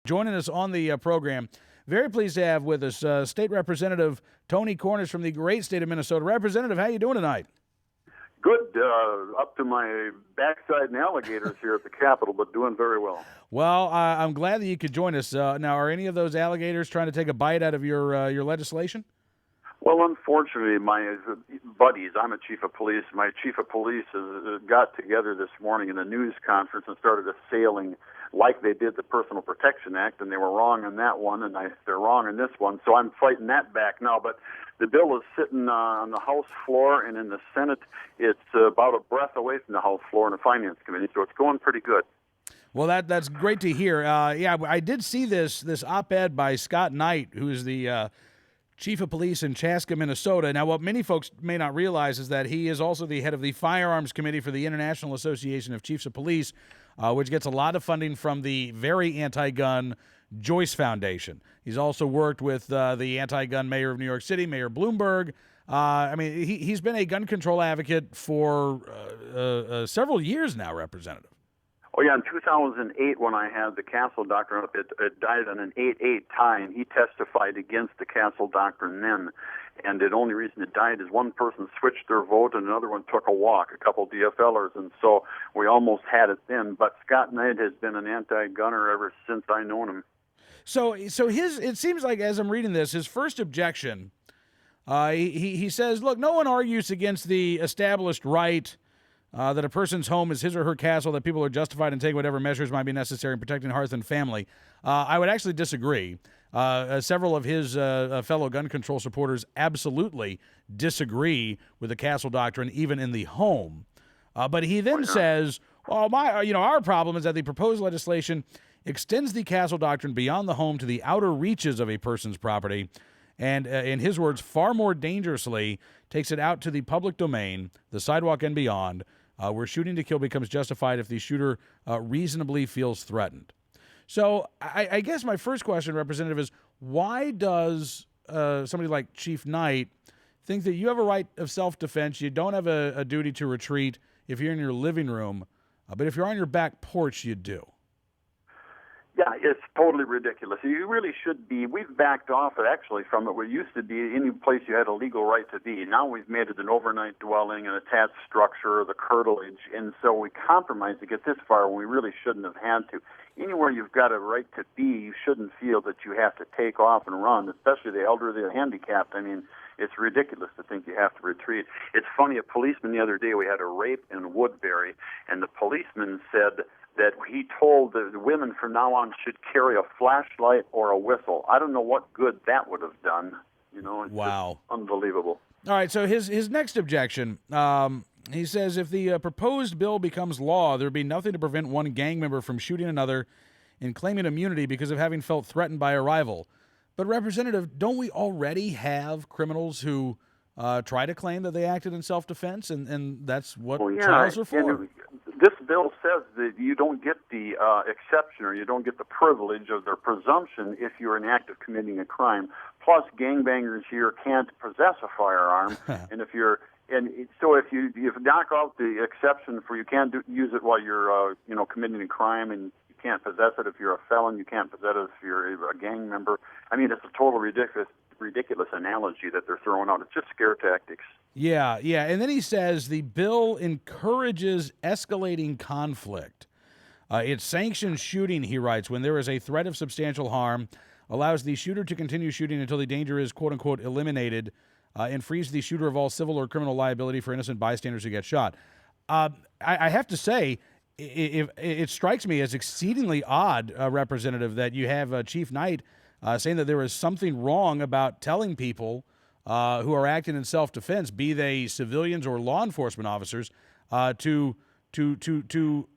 Joining us on the program, very pleased to have with us State Representative Tony Cornish from the great state of Minnesota. Representative, how you doing tonight? Good, up to my backside in alligators here at the Capitol, but doing very well. Well, I'm glad that you could join us. Now, are any of those alligators trying to take a bite out of your legislation? Well, unfortunately, my buddies, I'm a chief of police, my chief of police got together this morning in a news conference and started assailing like they did the Personal Protection Act, and they were wrong on that one, and they're wrong on this one, so I'm fighting that back now. But the bill is sitting on the House floor, and in the Senate, it's about a breath away from the House floor in the Finance Committee, so it's going pretty good. Well, that's great to hear. Yeah, I did see this op-ed by Scott Knight, who is the chief of police in Chaska, Minnesota. Now, what many folks may not realize is that he is also the head of the Firearms Committee for the International Association of Chiefs of Police, which gets a lot of funding from the very anti-gun Joyce Foundation. He's also worked with the anti-gun mayor of New York City, Mayor Bloomberg. I mean, he's been a gun control advocate for several years now, Representative. Oh, yeah, in 2008, when I had the Castle Doctrine up, it died on an 8-8 tie, and he testified against the Castle Doctrine then. And the only reason it died is one person switched their vote and another one took a walk, a couple DFLers, and so we almost had it then. But Scott Knight has been an anti-gunner ever since I known him. So it seems like, as I'm reading this, his first objection, he says, look, no one argues against the established right that a person's home is his or her castle, that people are justified in taking whatever measures might be necessary in protecting hearth and family. I would actually disagree. Several of his fellow gun control supporters absolutely disagree with the Castle Doctrine, even in the home. But he then says, well, our problem is that the proposed legislation extends the Castle Doctrine beyond the home to the outer reaches of a person's property, and, in his words, far more dangerously takes it out to the public domain, the sidewalk and beyond, where shooting to kill becomes justified if the shooter reasonably feels threatened. So I guess my first question, Representative, is why does somebody like Chief Knight think that you have a right of self-defense, you don't have a duty to retreat if you're in your living room, but if you're on your back porch, you do? Yeah, it's totally ridiculous. You really should be. We've backed off actually from it. We used to be any place you had a legal right to be. Now we've made it an overnight dwelling, an attached structure, the curtilage, and so we compromise to get this far when we really shouldn't have had to. Anywhere you've got a right to be, you shouldn't feel that you have to take off and run, especially the elderly or handicapped. I mean, it's ridiculous to think you have to retreat. It's funny, a policeman the other day, we had a rape in Woodbury, and the policeman said that he told the women from now on should carry a flashlight or a whistle. I don't know what good that would have done. It's wow, just unbelievable. All right, so his next objection, he says if the proposed bill becomes law, there would be nothing to prevent one gang member from shooting another and claiming immunity because of having felt threatened by a rival. But, Representative, don't we already have criminals who try to claim that they acted in self-defense, and that's what trials are for? This bill says that you don't get the exception or you don't get the privilege of their presumption if you're in the act of committing a crime. Plus, gangbangers here can't possess a firearm, and so if you knock out the exception for you can't use it while you're committing a crime, and you can't possess it if you're a felon, you can't possess it if you're a gang member. I mean, it's a total ridiculous analogy that they're throwing out. It's just scare tactics. Yeah. And then he says the bill encourages escalating conflict. It sanctions shooting, he writes, when there is a threat of substantial harm, allows the shooter to continue shooting until the danger is, quote-unquote, eliminated, and frees the shooter of all civil or criminal liability for innocent bystanders who get shot. I have to say, it strikes me as exceedingly odd, Representative, that you have Chief Knight saying that there is something wrong about telling people who are acting in self-defense, be they civilians or law enforcement officers, to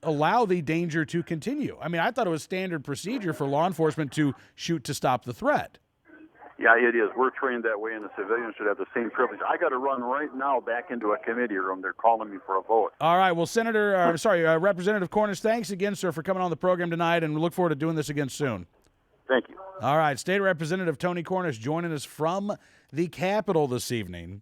allow the danger to continue. I mean, I thought it was standard procedure for law enforcement to shoot to stop the threat. Yeah, it is. We're trained that way, and the civilians should have the same privilege. I got to run right now back into a committee room. They're calling me for a vote. All right. Well, Representative Cornish, thanks again, sir, for coming on the program tonight, and we look forward to doing this again soon. Thank you. All right. State Representative Tony Cornish joining us from the Capitol this evening.